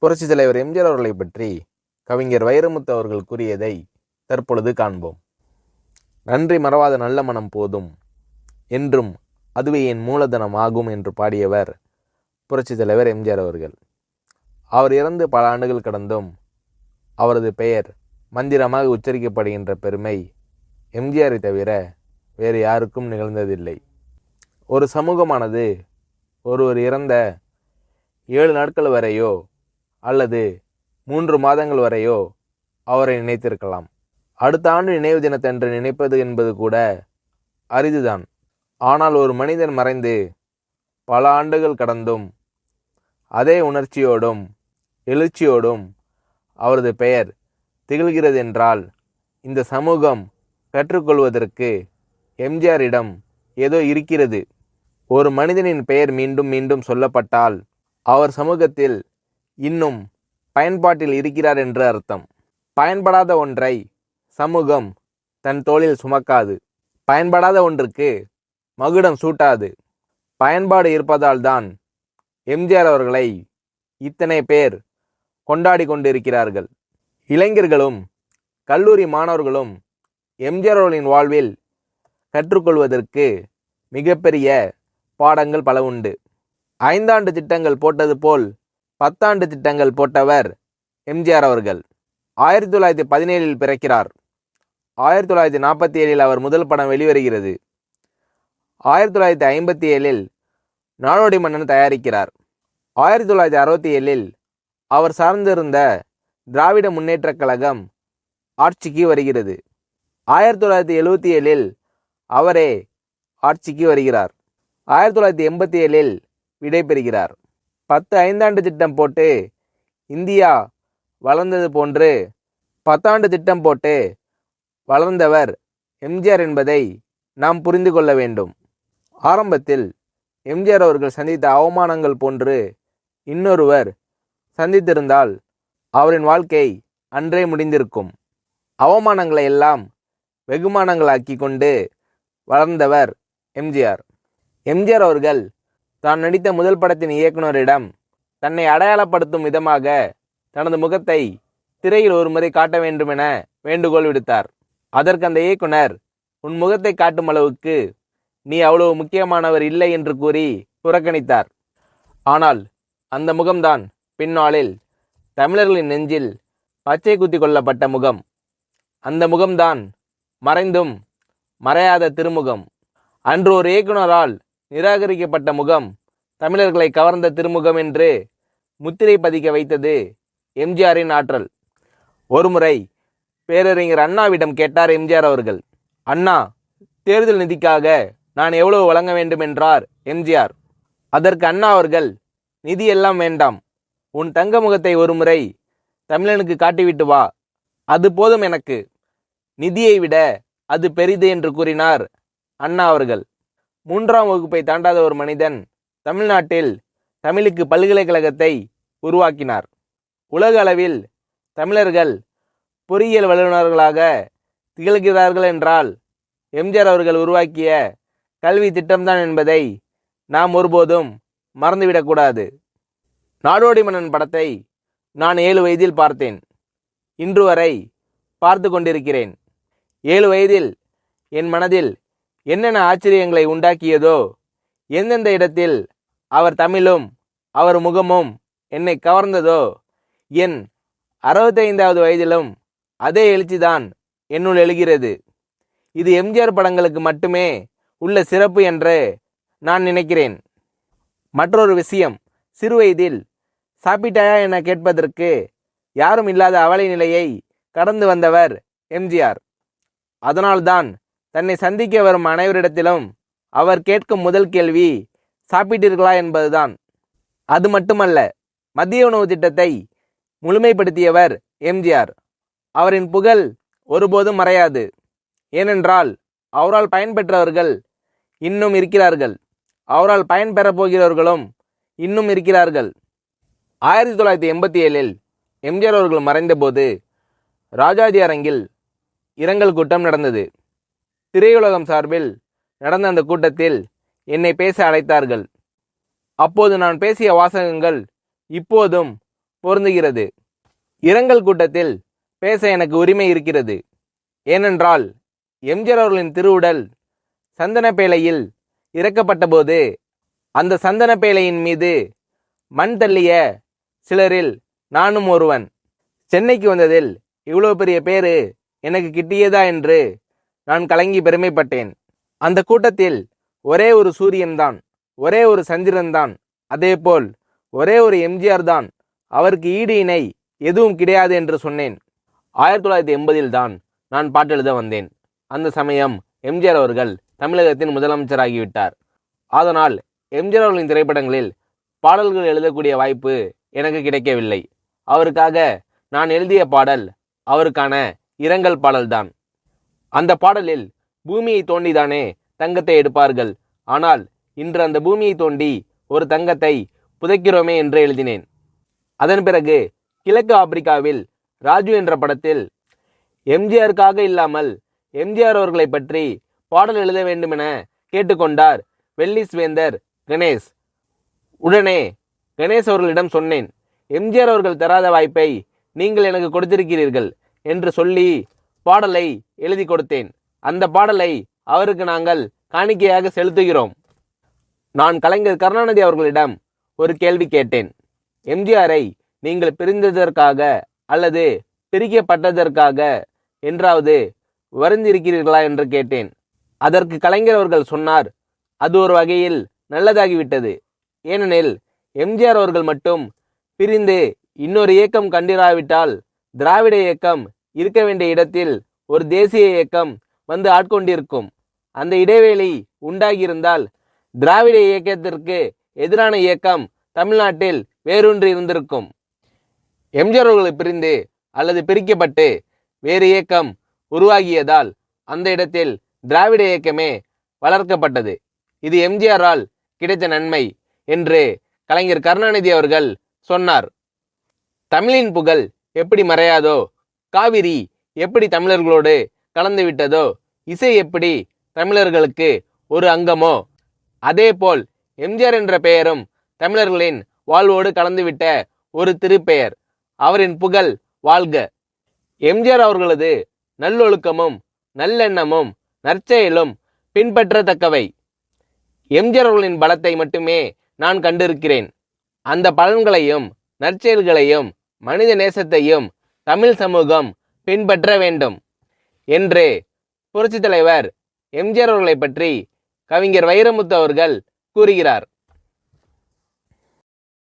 புரட்சித் தலைவர் எம்ஜிஆர் அவர்களை பற்றி கவிஞர் வைரமுத்து அவர்கள் கூறியதை தற்பொழுது காண்போம். நன்றி மறவாத நல்ல மனம் போதும், என்றும் அதுவே என் மூலதனம் ஆகும் என்று பாடியவர் புரட்சித் தலைவர் எம்ஜிஆர் அவர்கள். அவர் இறந்து பல ஆண்டுகள் கடந்தும் அவரது பெயர் மந்திரமாக உச்சரிக்கப்படுகின்ற பெருமை எம்ஜிஆரை தவிர வேறு யாருக்கும் நிகழ்ந்ததில்லை. ஒரு சமூகமானது ஒருவர் இறந்த 7 நாட்கள் வரையோ அல்லது 3 மாதங்கள் வரையோ அவரை நினைத்திருக்கலாம். அடுத்த ஆண்டு நினைவு தினத்தன்று நினைப்பது என்பது கூட அரிதுதான். ஆனால் ஒரு மனிதன் மறைந்து பல ஆண்டுகள் கடந்தும் அதே உணர்ச்சியோடும் எழுச்சியோடும் அவரது பெயர் திகழ்கிறது என்றால் இந்த சமூகம் கற்றுக்கொள்வதற்கு எம்ஜிஆரிடம் ஏதோ இருக்கிறது. ஒரு மனிதனின் பெயர் மீண்டும் மீண்டும் சொல்லப்பட்டால் அவர் சமூகத்தில் இன்னும் பயன்பாட்டில் இருக்கிறார் என்று அர்த்தம். பயன்படாத ஒன்றை சமூகம் தன் தோளில் சுமக்காது. பயன்படாத ஒன்றுக்கு மகுடம் சூட்டாது. பயன்பாடு இருப்பதால் தான் எம்ஜிஆர் அவர்களை இத்தனை பேர் கொண்டாடி கொண்டிருக்கிறார்கள். இளைஞர்களும் கல்லூரி மாணவர்களும் எம்ஜிஆர் அவர்களின் வாழ்வில் கற்றுக்கொள்வதற்கு மிகப்பெரிய பாடங்கள் பல உண்டு. 5 ஆண்டு திட்டங்கள் போட்டது போல் 10 ஆண்டு திட்டங்கள் போட்டவர் எம்ஜிஆர் அவர்கள். 1917 பிறக்கிறார். 1947 அவர் முதல் படம் வெளிவருகிறது. 1957 நாடோடி மன்னன் தயாரிக்கிறார். 1967 அவர் சார்ந்திருந்த திராவிட முன்னேற்றக் கழகம் ஆட்சிக்கு வருகிறது. 1977 அவரே ஆட்சிக்கு வருகிறார். 1987 விடை பெறுகிறார். 10 5ஆண்டு திட்டம் போட்டு இந்தியா வளர்ந்தது போன்று 10 ஆண்டு திட்டம் போட்டு வளர்ந்தவர் எம்ஜிஆர் என்பதை நாம் புரிந்து கொள்ள வேண்டும். ஆரம்பத்தில் எம்ஜிஆர் அவர்கள் சந்தித்த அவமானங்கள் போன்று இன்னொருவர் சந்தித்திருந்தால் அவரின் வாழ்க்கை அன்றே முடிந்திருக்கும். அவமானங்களை எல்லாம் வெகுமானங்களாக்கி கொண்டு வளர்ந்தவர் எம்ஜிஆர். எம்ஜிஆர் அவர்கள் தான் நடித்த முதல் படத்தின் இயக்குனரிடம் தன்னை அடையாளப்படுத்தும் விதமாக தனது முகத்தை திரையில் ஒரு முறை காட்ட வேண்டுமென வேண்டுகோள் விடுத்தார். அதற்கு அந்த இயக்குனர், உன் முகத்தை காட்டும் அளவுக்கு நீ அவ்வளவு முக்கியமானவர் இல்லை என்று கூறி புறக்கணித்தார். ஆனால் அந்த முகம்தான் பின்னாளில் தமிழர்களின் நெஞ்சில் பச்சை குத்தி கொள்ளப்பட்ட முகம். அந்த முகம்தான் மறைந்தும் மறையாத திருமுகம். அன்று ஒரு இயக்குனரால் நிராகரிக்கப்பட்ட முகம் தமிழர்களை கவர்ந்த திருமுகம் என்று முத்திரை பதிக்க வைத்தது எம்ஜிஆரின் ஆற்றல். ஒருமுறை பேரறிஞர் அண்ணாவிடம் கேட்டார் எம்ஜிஆர் அவர்கள். அண்ணா, தேர்தல் நிதிக்காக நான் எவ்வளவு வழங்க வேண்டும் என்றார் எம்ஜிஆர். அதற்கு அண்ணா அவர்கள், நிதி எல்லாம் வேண்டாம், உன் தங்க முகத்தை ஒருமுறை தமிழனுக்கு காட்டிவிட்டு வா, அது போதும் எனக்கு, நிதியை விட அது பெரிது என்று கூறினார் அண்ணா அவர்கள். 3ஆம் வகுப்பை தாண்டாத ஒரு மனிதன் தமிழ்நாட்டில் தமிழுக்கு பல்கலைக்கழகத்தை உருவாக்கினார். உலக அளவில் தமிழர்கள் பொறியியல் வல்லுநர்களாக திகழ்கிறார்கள் என்றால் எம்ஜிஆர் அவர்கள் உருவாக்கிய கல்வி திட்டம்தான் என்பதை நாம் ஒருபோதும் மறந்துவிடக்கூடாது. நாடோடி மன்னன் படத்தை நான் 7 வயதில் பார்த்தேன். இன்று வரை பார்த்து கொண்டிருக்கிறேன். 7 வயதில் என் மனதில் என்னென்ன ஆச்சரியங்களை உண்டாக்கியதோ, எந்தெந்த இடத்தில் அவர் தமிழும் அவர் முகமும் என்னை கவர்ந்ததோ, என் 65வது வயதிலும் அதே எழுச்சிதான் என்னுள் எழுகிறது. இது எம்ஜிஆர் படங்களுக்கு மட்டுமே உள்ள சிறப்பு என்று நான் நினைக்கிறேன். மற்றொரு விஷயம், சிறுவயதில் சாப்பிட்டாயா என கேட்பதற்கு யாரும் இல்லாத அவலை நிலையை கடந்து வந்தவர் எம்ஜிஆர். அதனால்தான் தன்னை சந்திக்க வரும் அனைவரிடத்திலும் அவர் கேட்கும் முதல் கேள்வி சாப்பிட்டீர்களா என்பதுதான். அது மட்டுமல்ல, மதிய உணவு திட்டத்தை முழுமைப்படுத்தியவர் எம்ஜிஆர். அவரின் புகழ் ஒருபோதும் மறையாது. ஏனென்றால் அவரால் பயன்பெற்றவர்கள் இன்னும் இருக்கிறார்கள். அவரால் பயன்பெறப் போகிறவர்களும் இன்னும் இருக்கிறார்கள். 1987 எம்ஜிஆர் அவர்கள் மறைந்தபோது ராஜாஜி அரங்கில் இரங்கல் கூட்டம் நடந்தது. திரையுலகம் சார்பில் நடந்த அந்த கூட்டத்தில் என்னை பேச அழைத்தார்கள். அப்போது நான் பேசிய வாசகங்கள் இப்போதும் பொருந்துகிறது. இரங்கல் கூட்டத்தில் பேச எனக்கு உரிமை இருக்கிறது. ஏனென்றால் எம்ஜிஆர் அவர்களின் திருவுடல் சந்தன பேழையில் இறக்கப்பட்ட போது அந்த சந்தன பேழையின் மீது மண் தள்ளிய சிலரில் நானும் ஒருவன். சென்னைக்கு வந்ததில் இவ்வளோ பெரிய பேரு எனக்கு கிட்டியதா என்று நான் கலங்கி பெருமைப்பட்டேன். அந்த கூட்டத்தில் ஒரே ஒரு சூரியன்தான், ஒரே ஒரு சந்திரன்தான், அதேபோல் ஒரே ஒரு எம்ஜிஆர் தான், அவருக்கு ஈடு இணை எதுவும் கிடையாது என்று சொன்னேன். 1980 தான் நான் பாட்டெழுத வந்தேன். அந்த சமயம் எம்ஜிஆர் அவர்கள் தமிழகத்தின் முதலமைச்சராகிவிட்டார். அதனால் எம்ஜிஆர் அவர்களின் திரைப்படங்களில் பாடல்கள் எழுதக்கூடிய வாய்ப்பு எனக்கு கிடைக்கவில்லை. அவருக்காக நான் எழுதிய பாடல் அவருக்கான இரங்கல் பாடல்தான். அந்த பாடலில் பூமியை தோண்டிதானே தங்கத்தை எடுப்பார்கள், ஆனால் இன்று அந்த பூமியை தோண்டி ஒரு தங்கத்தை புதைக்கிறோமே என்று எழுதினேன். அதன் பிறகு கிழக்கு ஆப்பிரிக்காவில் ராஜு என்ற படத்தில் எம்ஜிஆருக்காக இல்லாமல் எம்ஜிஆர் அவர்களை பற்றி பாடல் எழுத வேண்டுமென கேட்டுக்கொண்டார் வெல்லிஸ் வேந்தர் கணேஷ். உடனே கணேஷ் அவர்களிடம் சொன்னேன், எம்ஜிஆர் அவர்கள் தராத வாய்ப்பை நீங்கள் எனக்கு கொடுத்திருக்கிறீர்கள் என்று சொல்லி பாடலை எழுதி கொடுத்தேன். அந்த பாடலை அவருக்கு நாங்கள் காணிக்கையாக செலுத்துகிறோம். நான் கலைஞர் கருணாநிதி அவர்களிடம் ஒரு கேள்வி கேட்டேன். எம்ஜிஆரை நீங்கள் பிரிந்ததற்காக அல்லது பிரிக்கப்பட்டதற்காக என்றாவது வருந்திருக்கிறீர்களா என்று கேட்டேன். அதற்கு கலைஞர் அவர்கள் சொன்னார், அது ஒரு வகையில் நல்லதாகிவிட்டது. ஏனெனில் எம்ஜிஆர் அவர்கள் மட்டும் பிரிந்து இன்னொரு இயக்கம் கண்டிராவிட்டால் திராவிட இயக்கம் இருக்க வேண்டிய இடத்தில் ஒரு தேசிய இயக்கம் வந்து ஆட்கொண்டிருக்கும். அந்த இடைவேளை உண்டாகியிருந்தால் திராவிட இயக்கத்திற்கு எதிரான இயக்கம் தமிழ்நாட்டில் வேரூன்றி இருந்திருக்கும். எம்ஜிஆர் அவர்களை பிரிந்து அல்லது பிரிக்கப்பட்டு வேறு இயக்கம் உருவாகியதால் அந்த இடத்தில் திராவிட இயக்கமே வளர்க்கப்பட்டது. இது எம்ஜிஆரால் கிடைத்த நன்மை என்று கலைஞர் கருணாநிதி அவர்கள் சொன்னார். தமிழின் புகழ் எப்படி மறையாதோ, காவிரி எப்படி தமிழர்களோடு கலந்து விட்டதோ, இசை எப்படி தமிழர்களுக்கு ஒரு அங்கமோ, அதேபோல் எம்ஜிஆர் என்ற பெயரும் தமிழர்களின் வாழ்வோடு கலந்துவிட்ட ஒரு திருப்பெயர். அவரின் புகழ் வாழ்க. எம்ஜிஆர் அவர்களது நல்லொழுக்கமும் நல்லெண்ணமும் நற்செயலும் பின்பற்றத்தக்கவை. எம்ஜிஆர் அவர்களின் பலத்தை மட்டுமே நான் கண்டிருக்கிறேன். அந்த பலன்களையும் நற்செயல்களையும் மனித நேசத்தையும் தமிழ் சமூகம் பின்பற்ற வேண்டும் என்று புரட்சித் தலைவர் எம்ஜிஆர் அவர்களை பற்றி கவிஞர் வைரமுத்து அவர்கள் கூறுகிறார்.